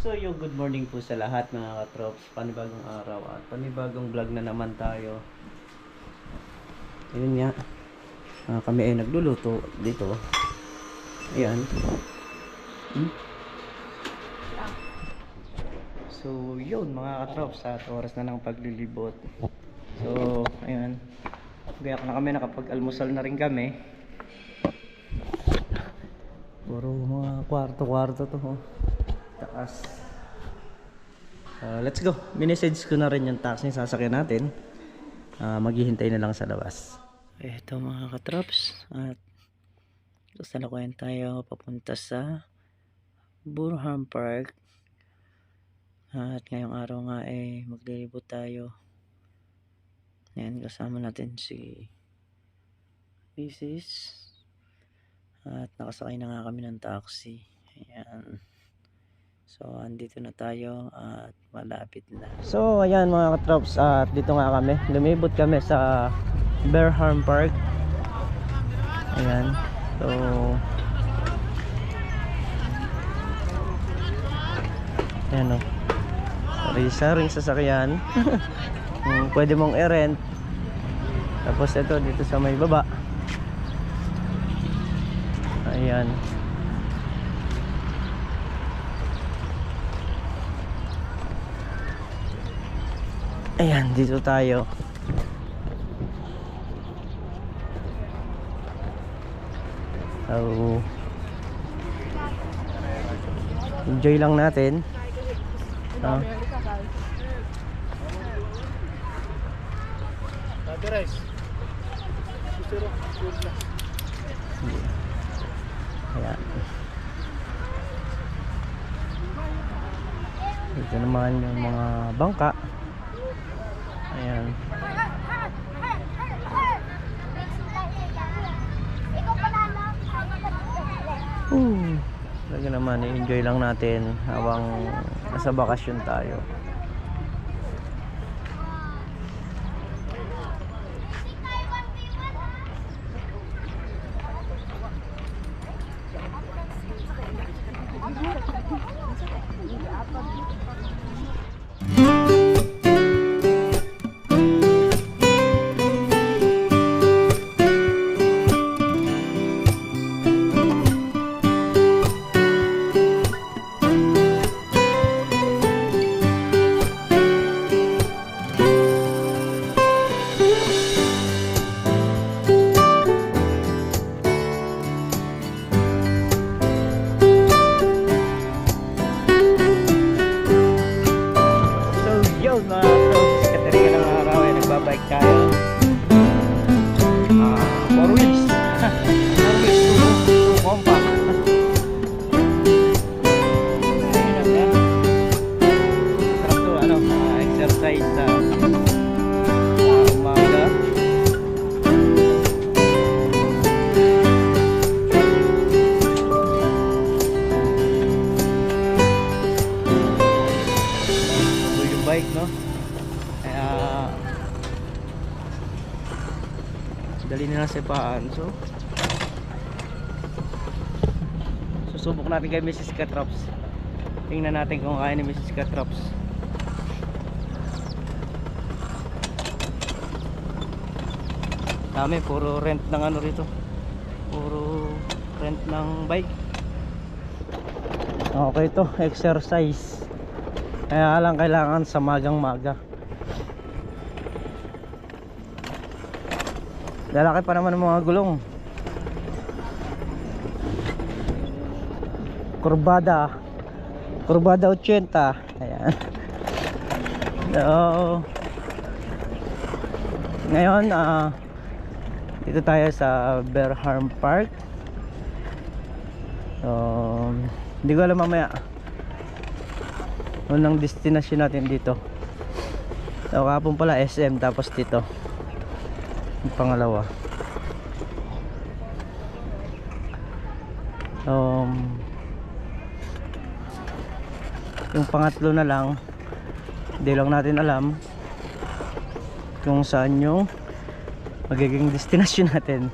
So yung good morning po sa lahat mga katrops, panibagong araw at panibagong vlog na naman tayo. Ayun nga, kami ay nagluluto dito. Ayan. So yun mga katrops, at oras na ng paglilibot. So ayan, gayak na kami, nakapag-almusal na rin kami. Puro mga kwarto-kwarto to, oh. Taas. Let's go. Minesage ko na rin yung taxi sasakyan natin. Maghihintay na lang sa labas. Ito mga katrops, at sasalakayan tayo papunta sa Burham Park. At ngayong araw nga ay maglilibot tayo. Ayan, kasama natin si Mrs. At nakasakay na nga kami ng taxi. Ayan. So andito na tayo at malapit na. So ayan mga katrops, at dito nga kami, lumibot kami sa Burham Park. Ayan. So ayan o, sari-saring sasakyan. Pwede mong i-rent. Tapos ito dito sa may baba. Ayan. Ayan, dito tayo. So enjoy lang natin. Ayan. Ito naman yung mga bangka. Ayan. Lagi naman, i-enjoy lang natin habang nasa bakasyon tayo. Bike tayo. 4 wheels. 4 wheels, 2 compact. Sarap to, exercise sa umaga. Ito yung bike, no? Kaya dali na lang sa paan. So susubok natin kay Mrs. Katrops. Tingnan natin kung kaya ni Mrs. Katrops. Dami, puro rent ng ano rito. Puro rent ng bike. Okay to, exercise. Kaya lang kailangan sa magang maga. Lalaki pa naman ng mga gulong. Kurbada 80. Ayan. So ngayon dito tayo sa Burham Park. So hindi ko alam mamaya unang destination natin dito. So kahapon pala SM, tapos dito yung pangalawa. Yung pangatlo na lang, hindi lang natin alam kung saan yung magiging destination natin.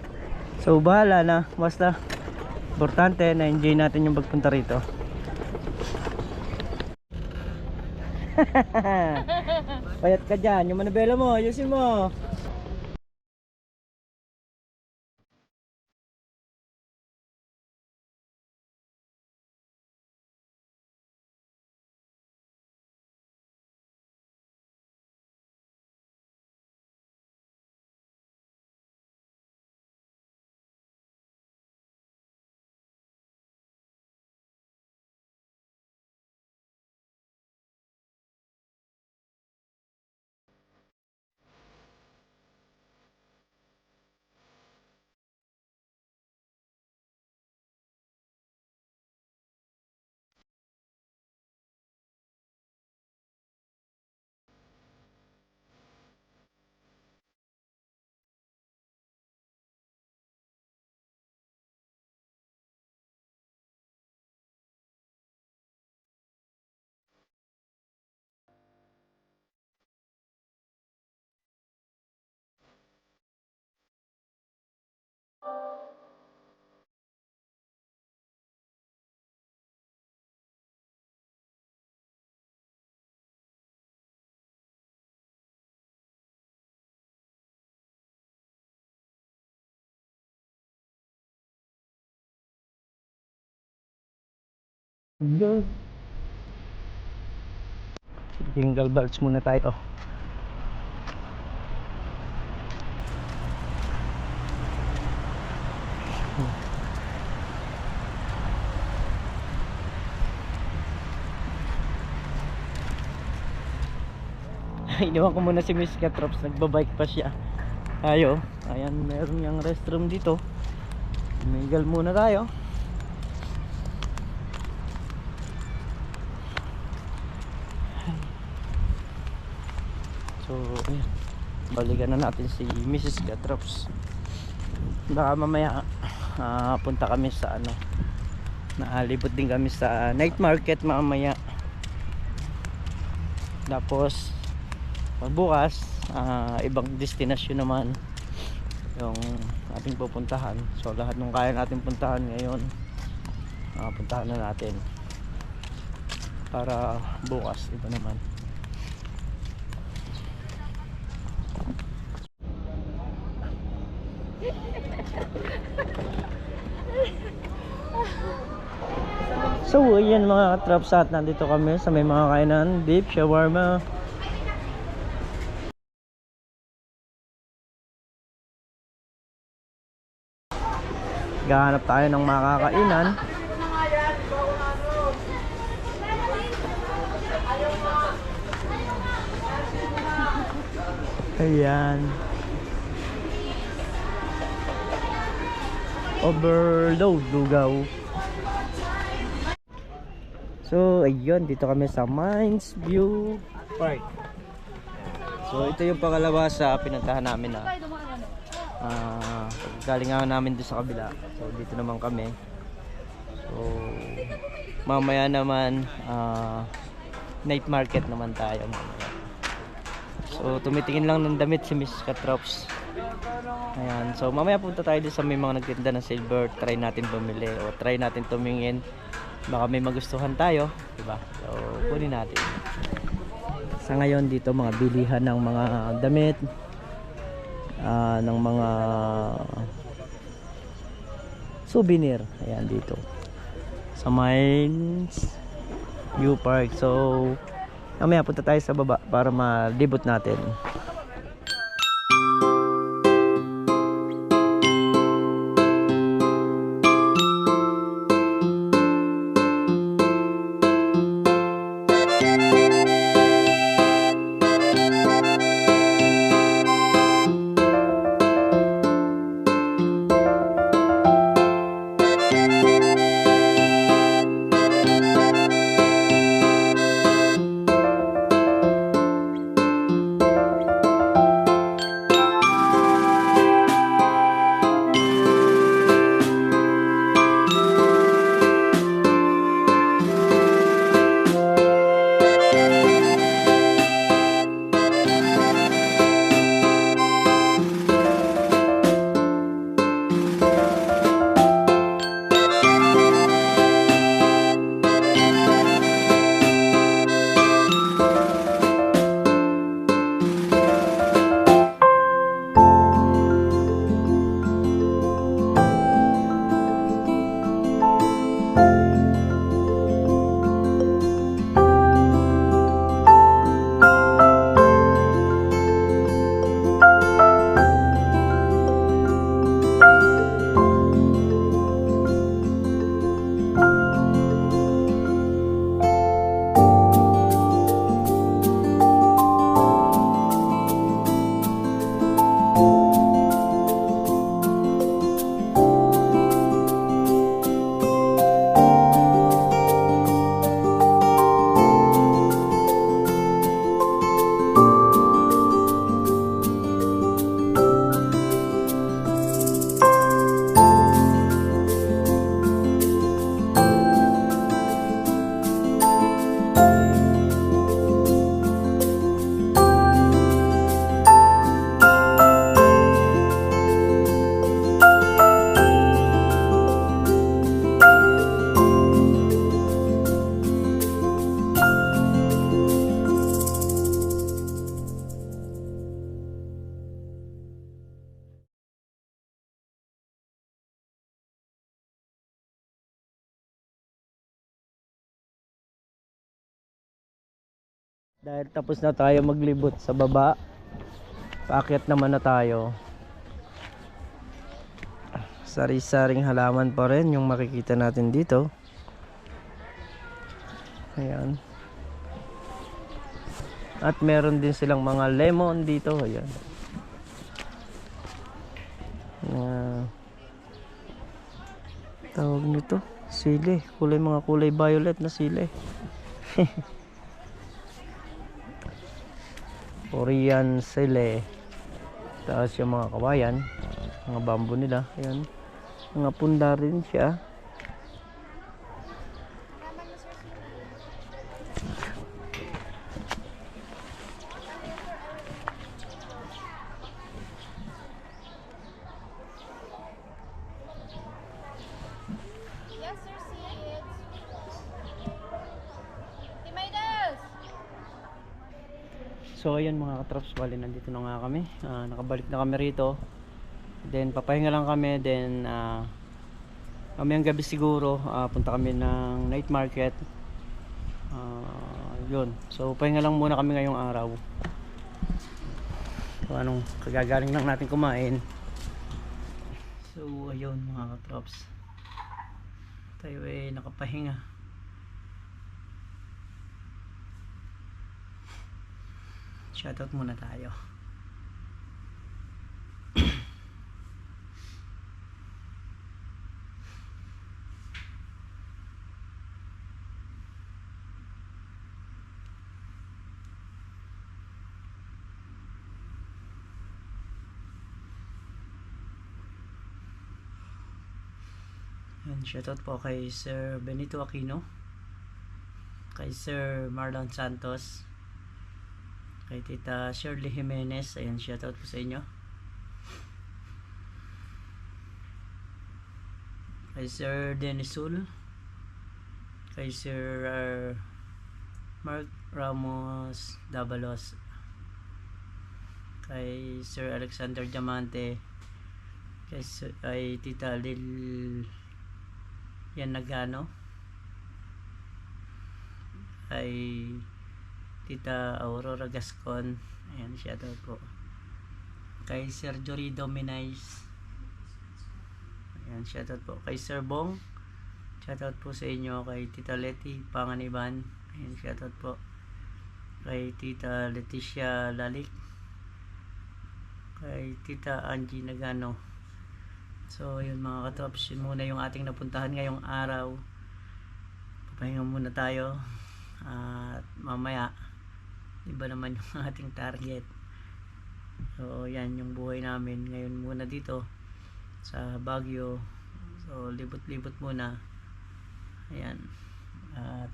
So bahala na, basta importante na enjoy natin yung pagpunta rito. Payat ka dyan. Yung manabela mo, ayusin mo. Good. Jingle bells muna tayo. Iniwan ko muna si Miss Katrops, nagbabike pa siya. Ayo, ayan, meron yung restroom dito. Tumigal muna tayo. So, ayan, balikan na natin si Mrs. Katrops. Baka mamaya punta kami sa ano, naalibot din kami sa night market mamaya. Tapos bukas ibang destinasyon naman yung ating pupuntahan. So lahat ng kaya natin puntahan ngayon puntahan na natin para bukas iba naman. So ayan mga traps, at nandito kami sa may mga kainan, beef, shawarma. Gahanap tayo ng makakainan. Ayan, Overload Lugaw. So ayun, dito kami sa Mines View Park. So ito yung pangalawa sa pinuntahan namin na galing nga namin doon sa kabila. So dito naman kami. So mamaya naman night market naman tayo mamaya. So tumitingin lang ng damit si Miss Katrops. Ayan, so mamaya punta tayo doon sa may mga nagtinda ng silver. Try natin bumili o try natin tumingin. Baka may magustuhan tayo, diba? So kunin natin. Sa ngayon dito mga bilihan ng mga damit, ng mga souvenir. Ayan dito sa Mines View Park. So mamaya punta tayo sa baba para malibot natin. Dahil tapos na tayo maglibot sa baba, paakyat naman na tayo. Sari-saring halaman pa rin yung makikita natin dito. Ayan. At meron din silang mga lemon dito. Ayan. Tawag nito, sili. Mga kulay violet na sili. Korean sili. Tapos yung mga kawayan, mga bamboo nila. Ayan. Mga punda rin siya. So ayun mga katrops, bali nandito na nga kami. Nakabalik na kami rito. Then papahinga lang kami. Then mamayang gabi siguro punta kami ng night market. Yun. So pahinga lang muna kami ngayong araw. So anong kagagaling lang natin kumain. So ayun mga katrops, tayo ay nakapahinga. Shoutout muna tayo. Shoutout po kay Sir Benito Aquino, kay Sir Marlon Santos, kay Tita Shirley Jimenez. Ayan, shoutout po sa inyo. Kay Sir Dennis Sul, kay Sir Mark Ramos Dabalos, kay Sir Alexander Diamante, kay Tita Lil Yan Nagano, kay Tita Aurora Gascon. Ayan, shoutout po. Kay Sir Jory Dominais. Ayan, shoutout po. Kay Sir Bong, shoutout po sa inyo. Kay Tita Leti Panganiban. Ayan, shoutout po. Kay Tita Leticia Lalik, kay Tita Angie Nagano. So yun mga katrops, yun muna yung ating napuntahan ngayong araw. Papahinga muna tayo. At mamaya iba naman yung ating target. So yan yung buhay namin ngayon muna dito sa Baguio. So libot-libot muna. Ayan. At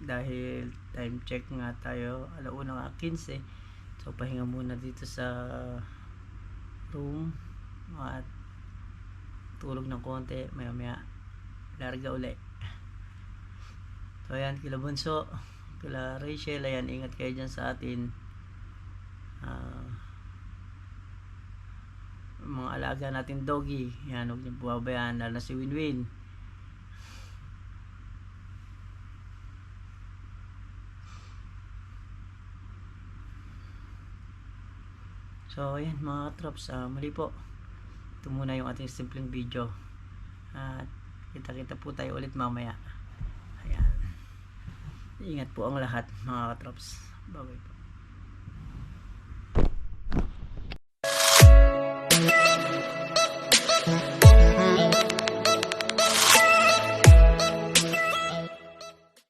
dahil time check nga tayo, 1:15. So pahinga muna dito sa room at tulog ng konti, maya larga uli. So ayan, kila Bunso, kila Rachel, ayan, ingat kayo dyan sa atin. Mga alaga natin doggy, yan, huwag niyong pababayaan, lalo na si Winwin. So ayan mga katrops, muli po, ito muna yung ating simpleng video. At kita-kita po tayo ulit mamaya. Ayan, ingat po ang lahat mga katrops. Bye bye po.